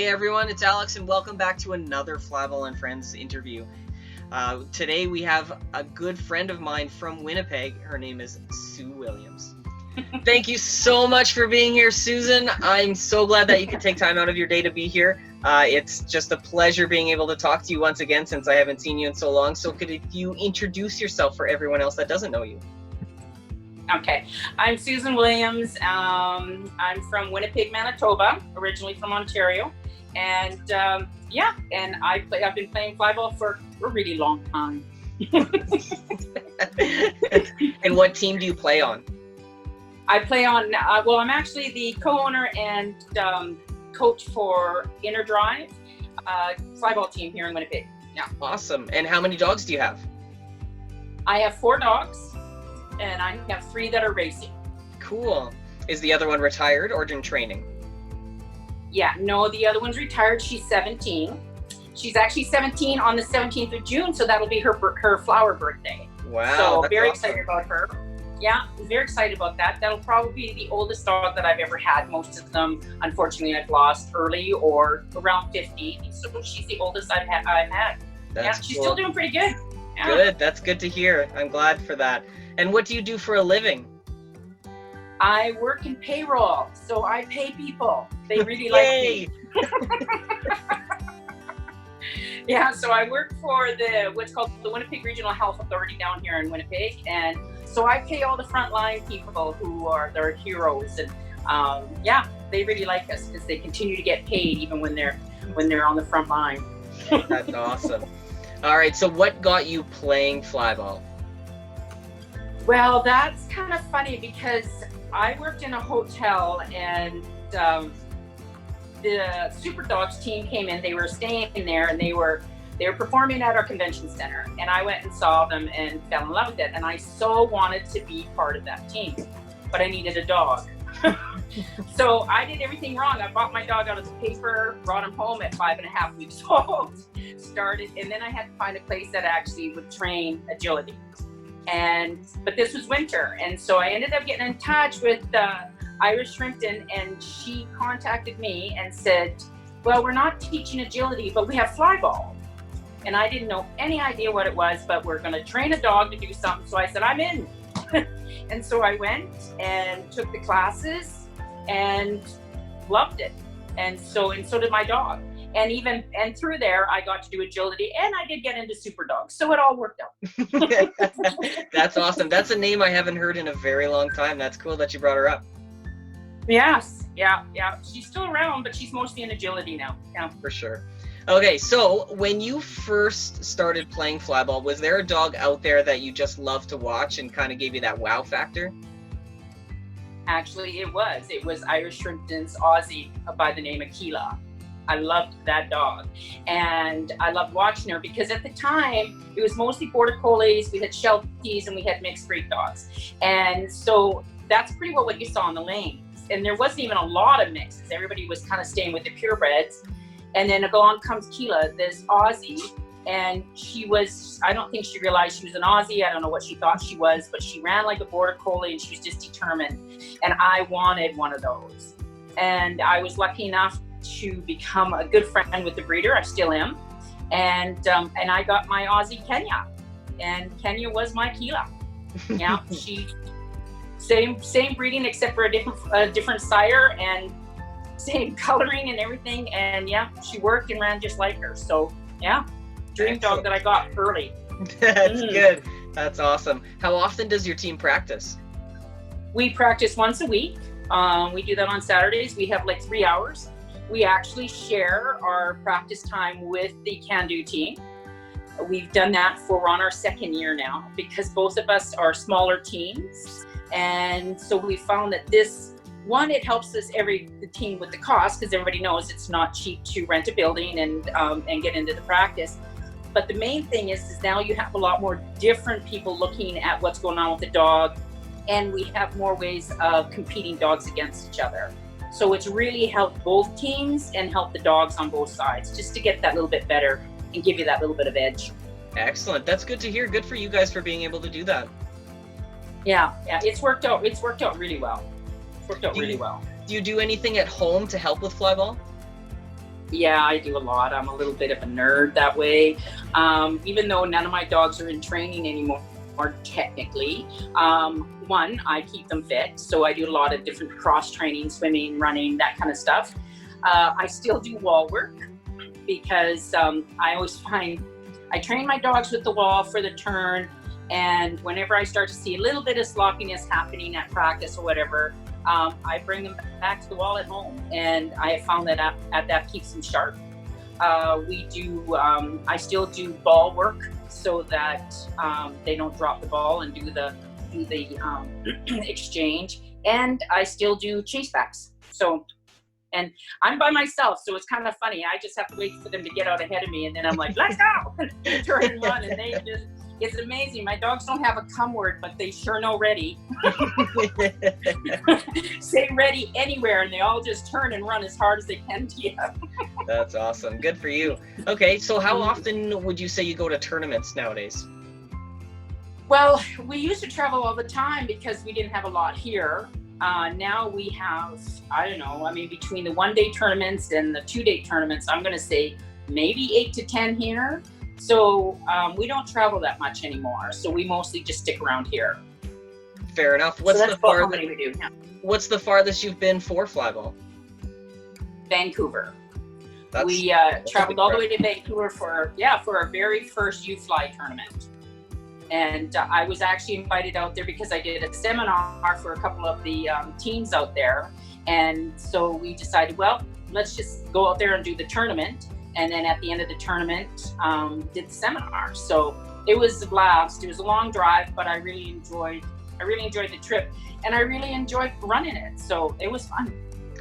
Hey everyone, it's Alex and welcome back to another Flyball Friends interview. Today we have a good friend of mine from Winnipeg. Her name is Sue Williams. Thank you so much for being here, Susan. I'm so glad that you could take time out of your day to be here. It's just a pleasure being able to talk to you once again since I haven't seen you in so long. So could you introduce yourself for everyone else that doesn't know you? Okay, I'm Susan Williams. I'm from Winnipeg, Manitoba, originally from Ontario, and and I've been playing flyball for a really long time. And what team do you play on? I play on. I'm actually the co-owner and coach for Inner Drive flyball team here in Winnipeg. Yeah. Awesome. And how many dogs do you have? I have 4 dogs. And I have 3 that are racing. Cool. Is the other one retired or in training? Yeah, no, the other one's retired. She's 17. She's actually 17 on the 17th of June, so that'll be her flower birthday. Wow. So that's very awesome. excited about her. Yeah, I'm very excited about that. That'll probably be the oldest dog that I've ever had. Most of them, unfortunately, I've lost early or around 50. So she's the oldest I've had. That's she's cool. still doing pretty good. Yeah. Good. That's good to hear. I'm glad for that. And what do you do for a living? I work in payroll, so I pay people. They really like me. Yeah, so I work for what's called the Winnipeg Regional Health Authority down here in Winnipeg, and so I pay all the frontline people who are their heroes, and they really like us because they continue to get paid even when they're on the front line. That's awesome. All right, so what got you playing flyball? Well, that's kind of funny because I worked in a hotel and the Super Dogs team came in. They were staying there and they were performing at our convention center. And I went and saw them and fell in love with it. And I so wanted to be part of that team, but I needed a dog. So I did everything wrong. I bought my dog out of the paper, brought him home at 5.5 weeks old, started, and then I had to find a place that actually would train agility. But this was winter, and so I ended up getting in touch with Iris Shrimpton, and she contacted me and said, well, we're not teaching agility, but we have flyball. And I didn't know any idea what it was, but we're going to train a dog to do something. So I said, I'm in. And so I went and took the classes and loved it. And so did my dog. And through there, I got to do agility, and I did get into super dogs. So it all worked out. That's awesome. That's a name I haven't heard in a very long time. That's cool that you brought her up. Yes. Yeah. She's still around, but she's mostly in agility now. Yeah. For sure. Okay, so when you first started playing flyball, was there a dog out there that you just loved to watch and kind of gave you that wow factor? Actually, it was Irish Shrimpton's Aussie by the name of Keela. I loved that dog, and I loved watching her because at the time it was mostly border collies, we had Shelties, and we had mixed breed dogs, and so that's pretty well what you saw in the lanes. And there wasn't even a lot of mixes. Everybody was kind of staying with the purebreds, and then along comes Keela, this Aussie, and I don't think she realized she was an Aussie. I don't know what she thought she was, but she ran like a border collie, and she was just determined, and I wanted one of those. And I was lucky enough to become a good friend with the breeder. I still am, and I got my Aussie Kenya, and Kenya was my Keela. Yeah, she same breeding except for a different sire and same coloring and everything. And yeah, she worked and ran just like her. So yeah, dream dog that I got early. That's good. That's awesome. How often does your team practice? We practice once a week. We do that on Saturdays. We have like 3 hours. We actually share our practice time with the Can-Do team. We've done that we're on our 2nd year now because both of us are smaller teams. And so we found that it helps us the team with the cost because everybody knows it's not cheap to rent a building and get into the practice. But the main thing is now you have a lot more different people looking at what's going on with the dog, and we have more ways of competing dogs against each other. So it's really helped both teams and helped the dogs on both sides just to get that little bit better and give you that little bit of edge. Excellent. That's good to hear. Good for you guys for being able to do that. Yeah, it's worked out really well. Do you do anything at home to help with flyball? Yeah, I do a lot. I'm a little bit of a nerd that way. Even though none of my dogs are in training anymore, technically. One, I keep them fit. So I do a lot of different cross training, swimming, running, that kind of stuff. I still do wall work because I always find I train my dogs with the wall for the turn. And whenever I start to see a little bit of sloppiness happening at practice or whatever, I bring them back to the wall at home, and I have found that that keeps them sharp. I still do ball work so that they don't drop the ball and do the exchange, and I still do chase backs. So, and I'm by myself, so it's kind of funny. I just have to wait for them to get out ahead of me, and then I'm like, let's go, turn and run, and they just. It's amazing. My dogs don't have a come word, but they sure know ready. Say ready anywhere, and they all just turn and run as hard as they can to you. That's awesome. Good for you. Okay, so how often would you say you go to tournaments nowadays? Well, we used to travel all the time because we didn't have a lot here. Now we have, I don't know, I mean, between the one-day tournaments and the two-day tournaments, I'm going to say maybe 8 to 10 here. So we don't travel that much anymore. So we mostly just stick around here. Fair enough. What's the farthest you've been for flyball? Vancouver. We traveled all the way to Vancouver for our very first U-Fly tournament. And I was actually invited out there because I did a seminar for a couple of the teams out there. And so we decided, well, let's just go out there and do the tournament. And then at the end of the tournament, did the seminar. So it was a blast. It was a long drive, but I really enjoyed the trip, and I really enjoyed running it. So it was fun.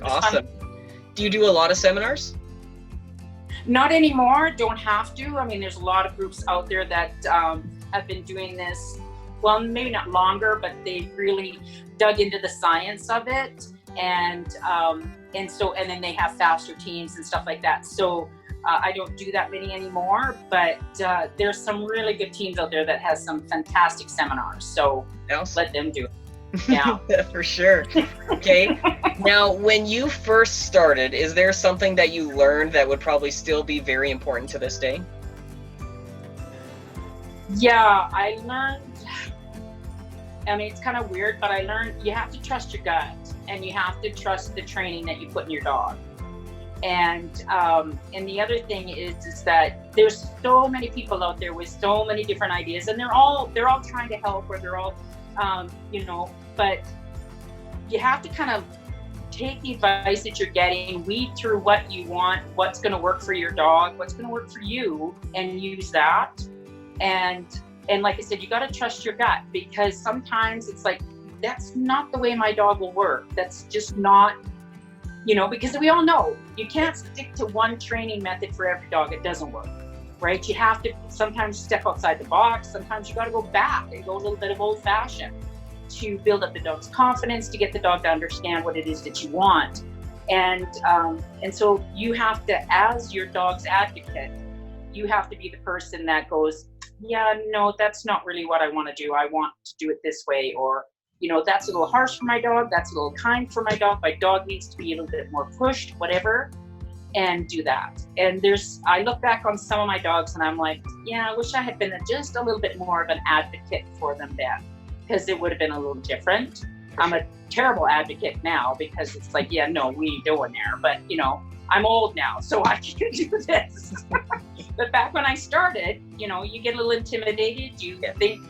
Awesome. Do you do a lot of seminars? Not anymore. Don't have to. I mean, there's a lot of groups out there that have been doing this. Well, maybe not longer, but they've really dug into the science of it, and then they have faster teams and stuff like that. So. I don't do that many anymore, but there's some really good teams out there that has some fantastic seminars. So let them do it. Yeah, for sure. Okay. Now, when you first started, is there something that you learned that would probably still be very important to this day? Yeah, I learned. I mean, it's kind of weird, but I learned you have to trust your gut, and you have to trust the training that you put in your dog. And the other thing is that there's so many people out there with so many different ideas, and they're all trying to help, or they're all, but you have to kind of take the advice that you're getting, weed through what you want, what's going to work for your dog, what's going to work for you, and use that. And like I said, you got to trust your gut, because sometimes it's like, that's not the way my dog will work. That's just not. Because we all know you can't stick to one training method for every dog. It doesn't work, right? You have to sometimes step outside the box. Sometimes you got to go back and go a little bit of old fashioned to build up the dog's confidence, to get the dog to understand what it is that you want. And so you have to, as your dog's advocate, you have to be the person that goes, yeah, no, that's not really what I want to do. I want to do it this way, or that's a little harsh for my dog. That's a little kind for my dog. My dog needs to be a little bit more pushed, whatever, and do that. And I look back on some of my dogs and I'm like, yeah, I wish I had been just a little bit more of an advocate for them then, because it would have been a little different. I'm a terrible advocate now because it's like, yeah, no, we ain't doing there. But, I'm old now, so I can do this. But back when I started, you get a little intimidated. You think,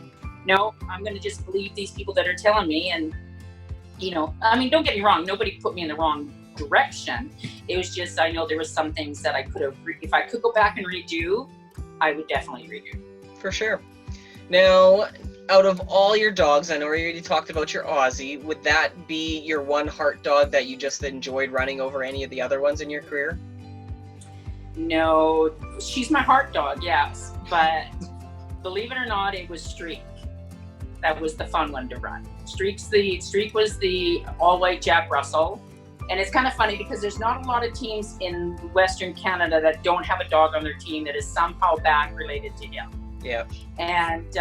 no, I'm going to just believe these people that are telling me. And, I mean, don't get me wrong. Nobody put me in the wrong direction. It was just, I know there were some things that I could have, if I could go back and redo, I would definitely redo. For sure. Now, out of all your dogs, I know we already talked about your Aussie, would that be your one heart dog that you just enjoyed running over any of the other ones in your career? No, she's my heart dog, yes. But believe it or not, it was Streak. That was the fun one to run. Streak was the all-white Jack Russell. And it's kind of funny because there's not a lot of teams in Western Canada that don't have a dog on their team that is somehow back related to him. Yeah. And,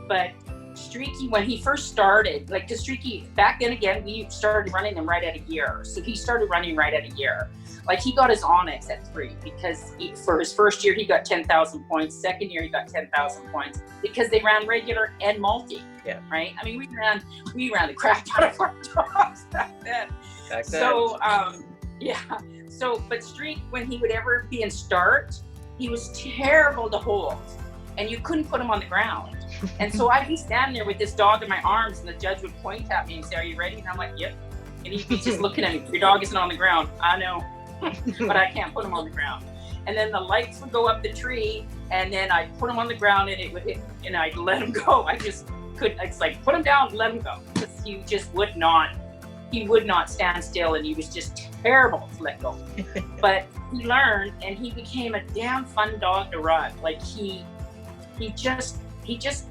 but Streaky, when he first started, like, because Streaky, back then again, we started running him right at a year. So he started running right at a year. Like, he got his Onyx at 3 because for his first year, he got 10,000 points. Second year, he got 10,000 points because they ran regular and multi. Yeah. Right? I mean, we ran the crap out of our dogs back then. So, yeah. So, but Streak, when he would ever be in start, he was terrible to hold. And you couldn't put him on the ground. And so I'd be standing there with this dog in my arms, and the judge would point at me and say, "Are you ready?" And I'm like, "Yep." And he'd be just looking at me. "Your dog isn't on the ground." "I know, but I can't put him on the ground." And then the lights would go up the tree, and then I'd put him on the ground, and it would hit, and I'd let him go. I just couldn't. It's like, put him down and let him go, because he just would not. He would not stand still, and he was just terrible to let go. But he learned, and he became a damn fun dog to run. Like, he just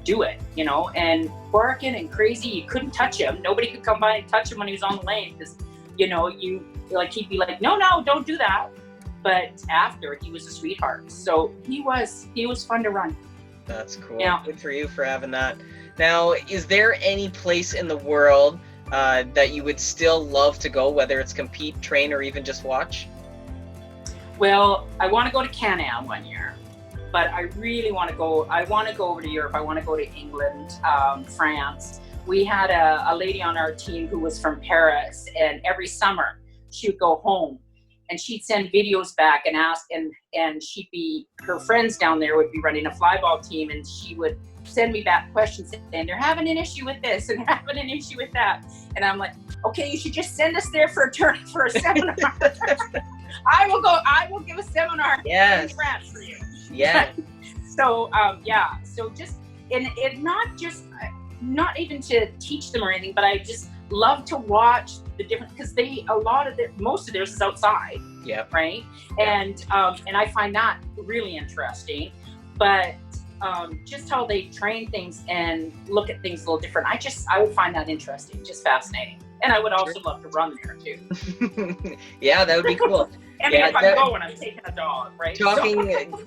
do it, you know, and barking and crazy. You couldn't touch him. Nobody could come by and touch him when he was on the lane, because, you know, he'd be like, no, don't do that. But after, he was a sweetheart. So he was fun to run. That's cool. Yeah. Good for you for having that. Now, is there any place in the world that you would still love to go, whether it's compete, train, or even just watch? Well, I want to go to Can-Am one year, but I really want to go. I want to go over to Europe. I want to go to England, France. We had a lady on our team who was from Paris, and every summer she would go home and she'd send videos back and ask, and her friends down there would be running a flyball team, and she would send me back questions saying, "They're having an issue with this and they're having an issue with that." And I'm like, "Okay, you should just send us there for a seminar." I will give a seminar in France for you. Yeah. So just and not even to teach them or anything, but I just love to watch the different, because most of theirs is outside. Yeah. Right. Yeah. And I find that really interesting, but just how they train things and look at things a little different. I would find that interesting, just fascinating. And I would also love to run there too. Yeah, that would be cool. And if I'm going, I'm taking a dog, right?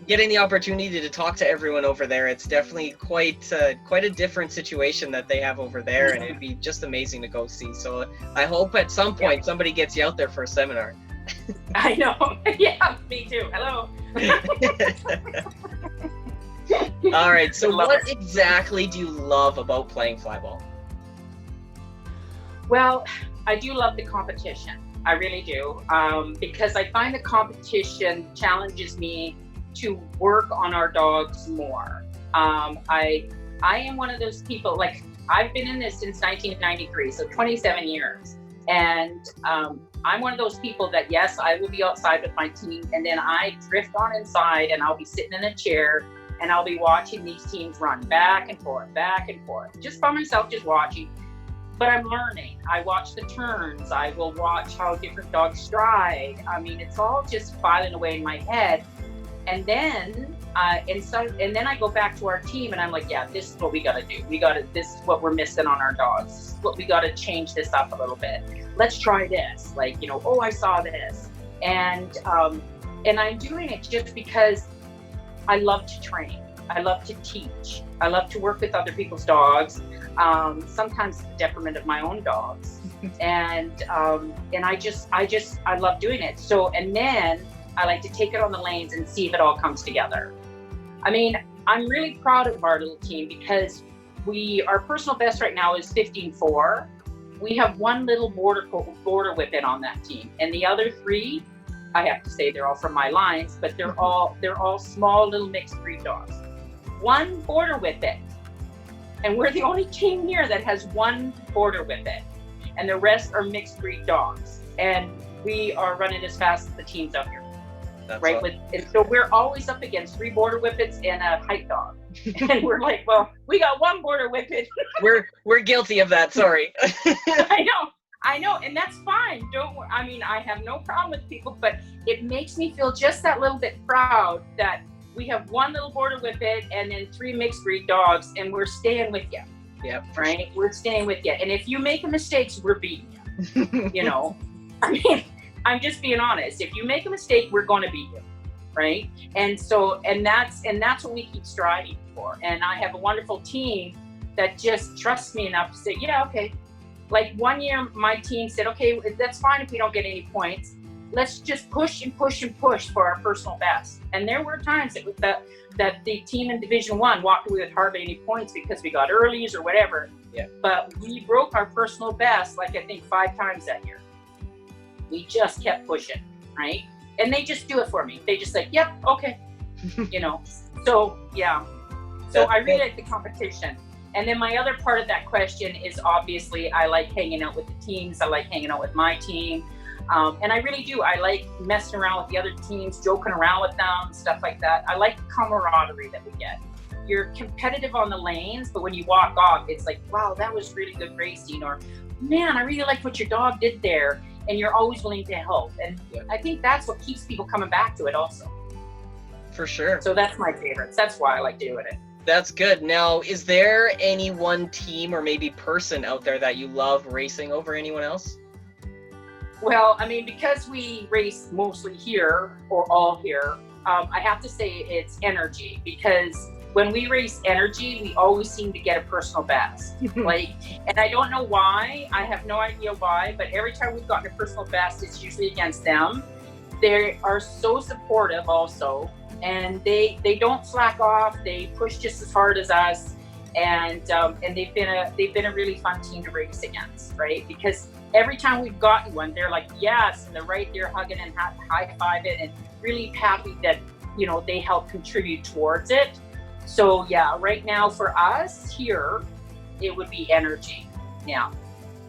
Getting the opportunity to talk to everyone over there, it's definitely quite a different situation that they have over there, and it'd be just amazing to go see. So I hope at some point somebody gets you out there for a seminar. I know. Yeah, me too. Hello. All right. So what exactly do you love about playing flyball? Well, I do love the competition. I really do, because I find the competition challenges me to work on our dogs more. I am one of those people, like, I've been in this since 1993, so 27 years. And I'm one of those people that, yes, I will be outside with my team, and then I drift on inside, and I'll be sitting in a chair, and I'll be watching these teams run back and forth, just by myself, just watching. But I'm learning. I watch the turns. I will watch how different dogs stride. I mean, it's all just filing away in my head. And then, and then I go back to our team, and I'm like, yeah, this is what we got to do. This is what we're missing on our dogs. This is what we got to change this up a little bit. Let's try this. Like, you know, oh, I saw this. And I'm doing it just because I love to train. I love to teach. I love to work with other people's dogs. Sometimes to the detriment of my own dogs. And I love doing it. So, and then I like to take it on the lanes and see if it all comes together. I mean, I'm really proud of our little team, because our personal best right now is 15.4. We have one little border whippet on that team, and the other 3, I have to say, they're all from my lines, but they're all small little mixed breed dogs. One border whippet, and we're the only team here that has one border whippet, and the rest are mixed breed dogs. And we are running as fast as the teams up here. That's right? awesome. And so we're always up against 3 border whippets and a height dog. And we're like, well, we got 1 border whippet. We're guilty of that, sorry. I know, and that's fine. I have no problem with people, but it makes me feel just that little bit proud that we have 1 little border whippet and then 3 mixed breed dogs, and we're staying with you. Yep. Right? We're staying with you. And if you make mistakes, we're beating you. You know? I mean, I'm just being honest. If you make a mistake, we're going to beat you. Right? And so, and that's what we keep striving for. And I have a wonderful team that just trust me enough to say, yeah, okay. Like one year, my team said, okay, that's fine if we don't get any points. Let's just push and push and push for our personal best. And there were times that the team in Division 1 walked away with hardly any points because we got earlies or whatever. Yeah. But we broke our personal best, like I think 5 times that year. We just kept pushing, right? And they just do it for me. They just like, yep, okay. You know, so yeah. So I really like the competition. And then my other part of that question is obviously I like hanging out with the teams. I like hanging out with my team. And I really do. I like messing around with the other teams, joking around with them, stuff like that. I like the camaraderie that we get. You're competitive on the lanes, but when you walk off, it's like, wow, that was really good racing. Or, man, I really liked what your dog did there. And you're always willing to help. And I think that's what keeps people coming back to it also. For sure. So that's my favorites. That's why I like doing it. That's good. Now, is there any one team or maybe person out there that you love racing over anyone else? Well, I mean, because we race mostly here or all here, I have to say it's energy, because when we race energy, we always seem to get a personal best. And I don't know why. I have no idea why, but every time we've gotten a personal best, it's usually against them. They are so supportive also, and they don't slack off. They push just as hard as us, and they've been a really fun team to race against, right? Because every time we've gotten one, they're like, yes, and they're right there hugging and high-five it, and really happy that, you know, they help contribute towards it. So yeah, right now for us here, it would be energy. Yeah.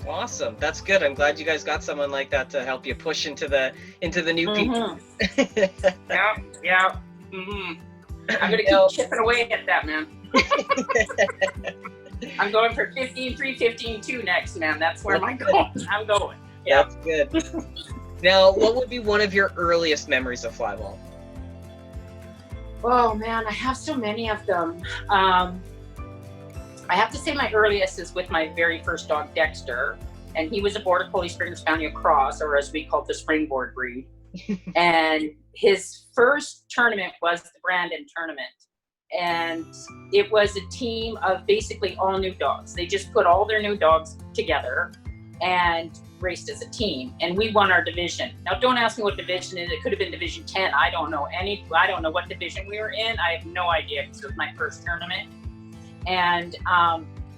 Awesome. That's good. I'm glad you guys got someone like that to help you push into the new people. Yeah. Mm-hmm. I'm gonna keep chipping away at that, man. I'm going for 15-3, 15-2 next, man. That's where I'm going. Yeah. That's good. Now, what would be one of your earliest memories of flyball? Oh man, I have so many of them. I have to say my earliest is with my very first dog, Dexter, and he was a Border Collie Springer Spaniel Cross, or as we call it, the Springboard breed. And his first tournament was the Brandon tournament. And it was a team of basically all new dogs. They just put all their new dogs together and raced as a team, and we won our division. Now, don't ask me what division it is. It could have been Division 10. I don't know what division we were in. I have no idea, because it was my first tournament. And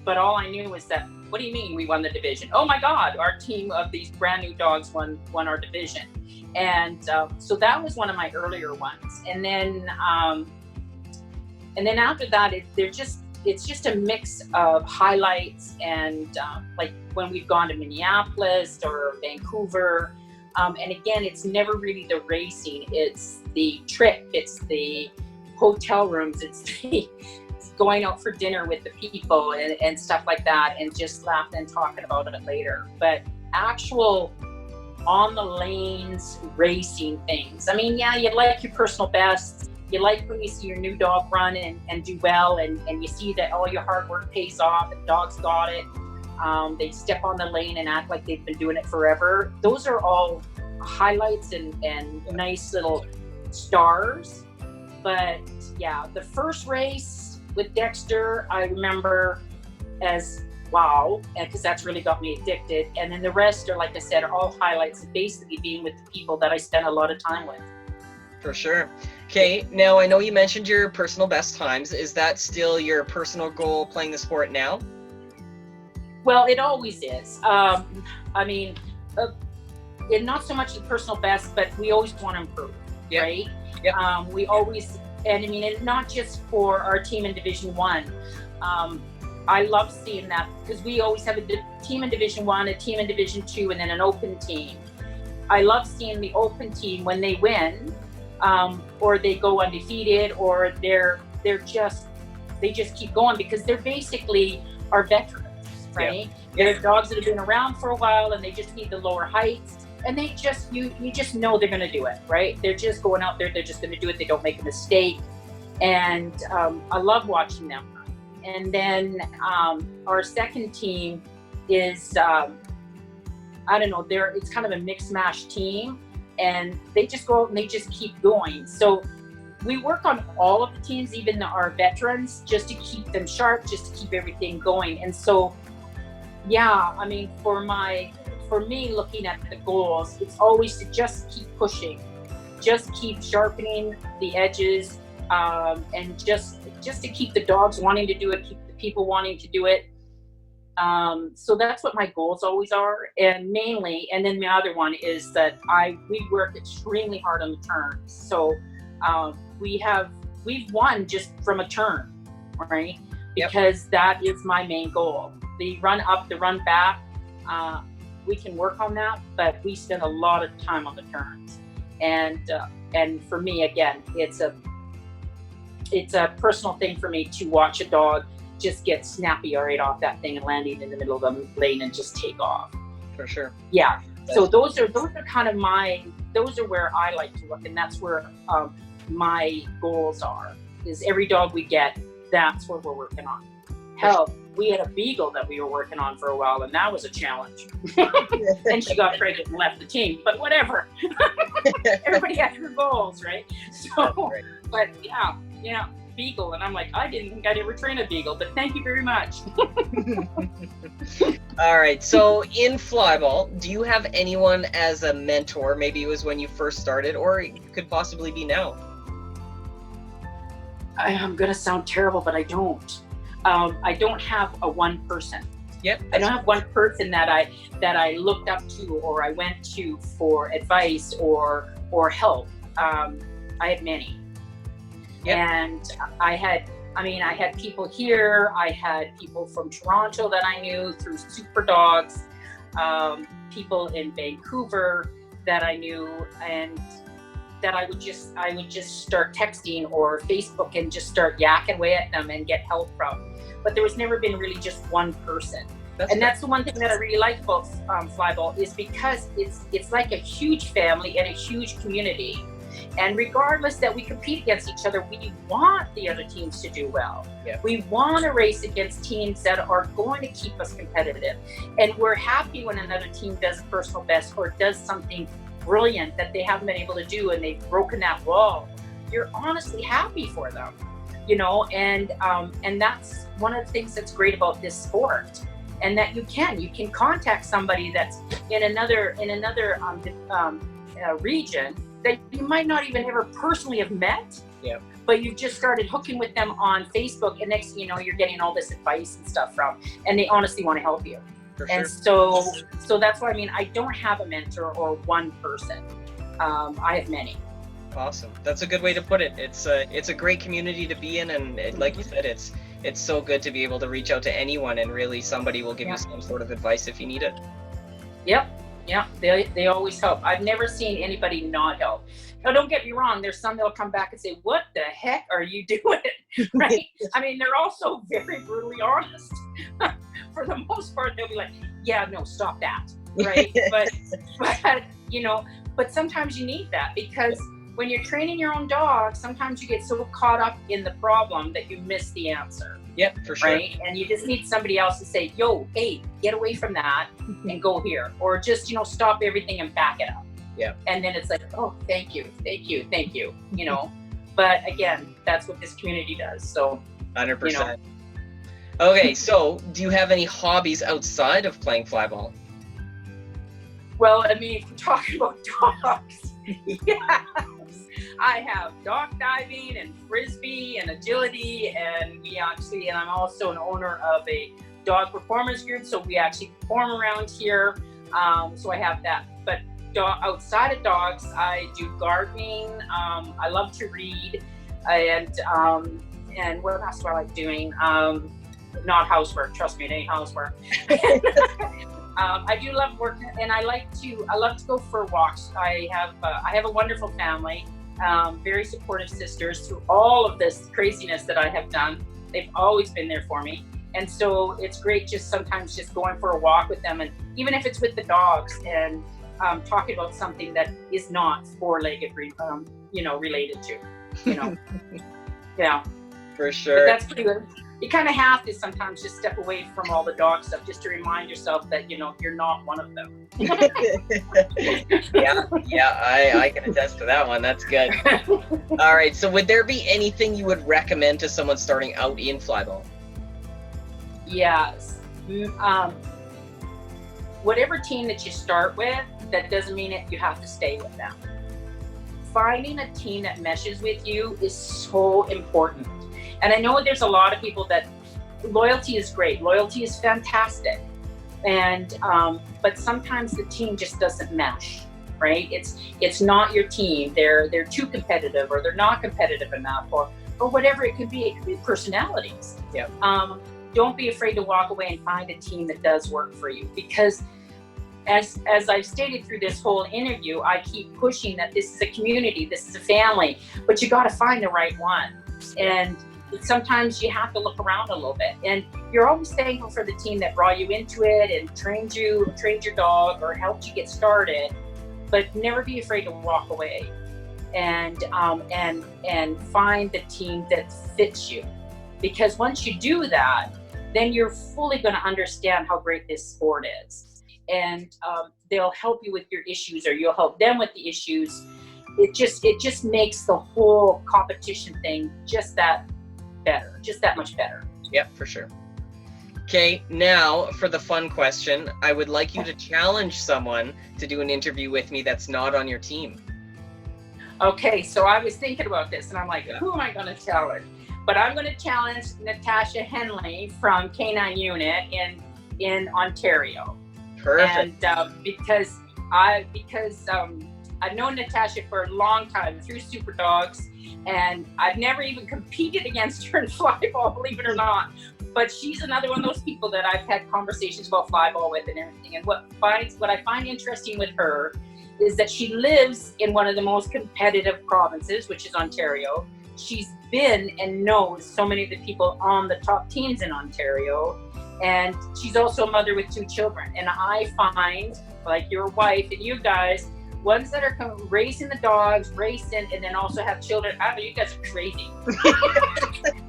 but all I knew was that, what do you mean we won the division? Oh my God, our team of these brand new dogs won our division. And so that was one of my earlier ones. And then after that, it's just a mix of highlights and like when we've gone to Minneapolis or Vancouver. And again, it's never really the racing, it's the trip, it's the hotel rooms, it's going out for dinner with the people and stuff like that, and just laughing and talking about it later. But actual on the lanes racing things, I mean, yeah, you like your personal bests. You like when you see your new dog run and do well, and you see that all your hard work pays off, and the dog's got it. They step on the lane and act like they've been doing it forever. Those are all highlights and nice little stars. But yeah, the first race with Dexter, I remember as wow, because that's really got me addicted. And then the rest are, like I said, are all highlights of basically being with the people that I spent a lot of time with. For sure. Okay, now I know you mentioned your personal best times. Is that still your personal goal playing the sport now? Well, it always is. I mean, not so much the personal best, but we always want to improve, right? Yep. We always, and I mean, and not just for our team in Division 1. I love seeing that, because we always have a team in Division 1, a team in Division 2, and then an open team. I love seeing the open team when they win, or they go undefeated, or they just keep going, because they're basically our veterans, right? Yeah. They're dogs that have been around for a while, and they just need the lower heights, and they just you just know they're going to do it, right? They're just going out there, they're just going to do it. They don't make a mistake, and I love watching them. And then our second team is I don't know, it's kind of a mix mash team, and they just go out and they just keep going. So we work on all of the teams, even our veterans, just to keep them sharp, just to keep everything going. And so, yeah, I mean, for me, looking at the goals, it's always to just keep pushing, just keep sharpening the edges, and just to keep the dogs wanting to do it, keep the people wanting to do it. So that's what my goals always are, and mainly, and then my other one is that we work extremely hard on the turns. So we've won just from a turn, right? Because that is my main goal. The run up, the run back, we can work on that, but we spend a lot of time on the turns. And for me, again, it's a personal thing for me to watch a dog just get snappy right off that thing and landing in the middle of the lane and just take off. For sure. Yeah. So those are kind of those are where I like to look, and that's where my goals are. Is every dog we get, that's what we're working on. Hell, we had a beagle that we were working on for a while, and that was a challenge. And she got pregnant and left the team, but whatever. Everybody had her goals, right? So, but yeah, beagle, and I'm like, I didn't think I'd ever train a beagle, but thank you very much. All right, so in Flyball, do you have anyone as a mentor? Maybe it was when you first started, or it could possibly be now. I'm gonna sound terrible, but I don't. I don't have a one person. Yep. I don't have one person that I looked up to or I went to for advice or help. I had many. Yep. And I had people here. I had people from Toronto that I knew through Super Dogs, people in Vancouver that I knew, and that I would just start texting or Facebook and just start yakking away at them and get help from. But there was never been really just one person. That's the one thing that I really like about Flyball, is because it's like a huge family and a huge community. And regardless that we compete against each other, we want the other teams to do well. Yeah. We want to race against teams that are going to keep us competitive. And we're happy when another team does a personal best or does something brilliant that they haven't been able to do, and they've broken that wall. You're honestly happy for them, and that's one of the things that's great about this sport. And that you can contact somebody that's in another region that you might not even ever personally have met. Yeah. But you've just started hooking with them on Facebook, and next thing you know, you're getting all this advice and stuff from, and they honestly want to help you. For sure. And so that's why I don't have a mentor or one person. I have many. Awesome. That's a good way to put it. It's a great community to be in, and like you said, it's so good to be able to reach out to anyone, and really somebody will give you some sort of advice if you need it. Yep. Yeah, they always help. I've never seen anybody not help. Now, don't get me wrong. There's some that'll come back and say, "What the heck are you doing?" Right? They're also very brutally honest. For the most part, they'll be like, "Yeah, no, stop that." Right? but sometimes you need that, because when you're training your own dog, sometimes you get so caught up in the problem that you miss the answer. Yep, for sure. Right? And you just need somebody else to say, "Yo, hey, get away from that and go here," or just stop everything and back it up. Yeah. And then it's like, "Oh, thank you. But again, that's what this community does. So 100%. Okay, so do you have any hobbies outside of playing Flyball? Well, if we're talking about dogs, yes. I have dog diving and frisbee and agility, and I'm also an owner of a dog performance group, so we actually perform around here. So I have that. But outside of dogs, I do gardening. I love to read, and what else do I like doing? Not housework. Trust me, it ain't housework. I do love working, and I love to go for walks. I have a wonderful family. Very supportive sisters through all of this craziness that I have done. They've always been there for me. And so it's great just sometimes just going for a walk with them, and even if it's with the dogs, and talking about something that is not four-legged, related to, Yeah. For sure. But that's pretty good. you kind of have to sometimes just step away from all the dog stuff just to remind yourself that, you know, you're not one of them. I can attest to that one. That's good. All right, so would there be anything you would recommend to someone starting out in flyball? Yes. Whatever team that you start with, that doesn't mean that you have to stay with them. Finding a team that meshes with you is so important. And I know there's a lot of people that loyalty is great, loyalty is fantastic, and but sometimes the team just doesn't mesh, right? It's not your team. They're too competitive, or they're not competitive enough, or whatever it could be. It could be personalities. Yeah. Don't be afraid to walk away and find a team that does work for you, because as I've stated through this whole interview, I keep pushing that this is a community, this is a family, but you got to find the right one. And sometimes you have to look around a little bit, and you're always thankful for the team that brought you into it and trained your dog or helped you get started, but never be afraid to walk away and find the team that fits you, because once you do that, then you're fully going to understand how great this sport is, and they'll help you with your issues, or you'll help them with the issues. It just makes the whole competition thing just that much better. Yep, for sure. Okay, now for the fun question, I would like you to challenge someone to do an interview with me that's not on your team. Okay, so I was thinking about this, and I'm like, who am I going to challenge? But I'm going to challenge Natasha Henley from K9 Unit in Ontario. Perfect. And because I've known Natasha for a long time through Super Dogs, and I've never even competed against her in flyball, believe it or not. But she's another one of those people that I've had conversations about flyball with and everything. And what I find interesting with her is that she lives in one of the most competitive provinces, which is Ontario. She's been and knows so many of the people on the top teams in Ontario. And she's also a mother with 2 children. And I find, like your wife and you guys, ones that are raising the dogs, racing, and then also have children. I mean, you guys are crazy.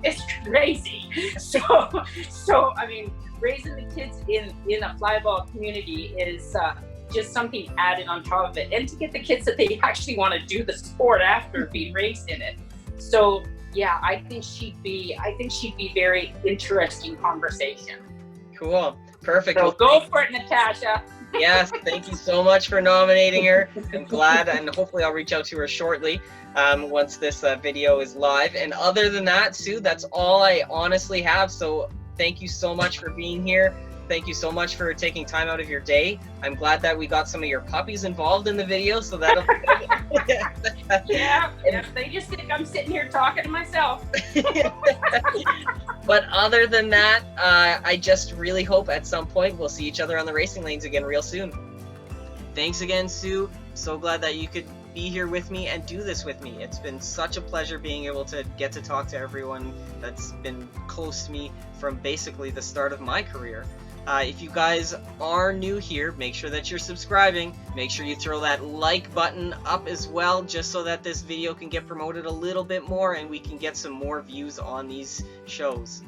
It's crazy. So I mean, raising the kids in a flyball community is just something added on top of it, and to get the kids that they actually want to do the sport after being raised in it. So yeah, I think she'd be very interesting conversation. Cool. Perfect. So go for it, Natasha. Yes, thank you so much for nominating her. I'm glad, and hopefully I'll reach out to her shortly once this video is live. And other than that, Sue, that's all I honestly have. So thank you so much for being here. Thank you so much for taking time out of your day. I'm glad that we got some of your puppies involved in the video, so that'll be good. Yeah, they just think I'm sitting here talking to myself. But other than that, I just really hope at some point we'll see each other on the racing lanes again real soon. Thanks again, Sue. So glad that you could be here with me and do this with me. It's been such a pleasure being able to get to talk to everyone that's been close to me from basically the start of my career. If you guys are new here, make sure that you're subscribing. Make sure you throw that like button up as well, just so that this video can get promoted a little bit more and we can get some more views on these shows.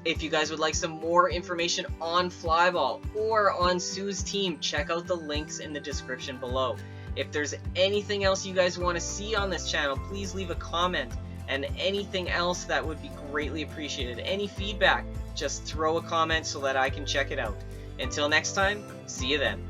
If you guys would like some more information on flyball or on Sue's team, check out the links in the description below. If there's anything else you guys want to see on this channel, please leave a comment, and anything else that would be greatly appreciated. Any feedback, just throw a comment so that I can check it out. Until next time, see you then.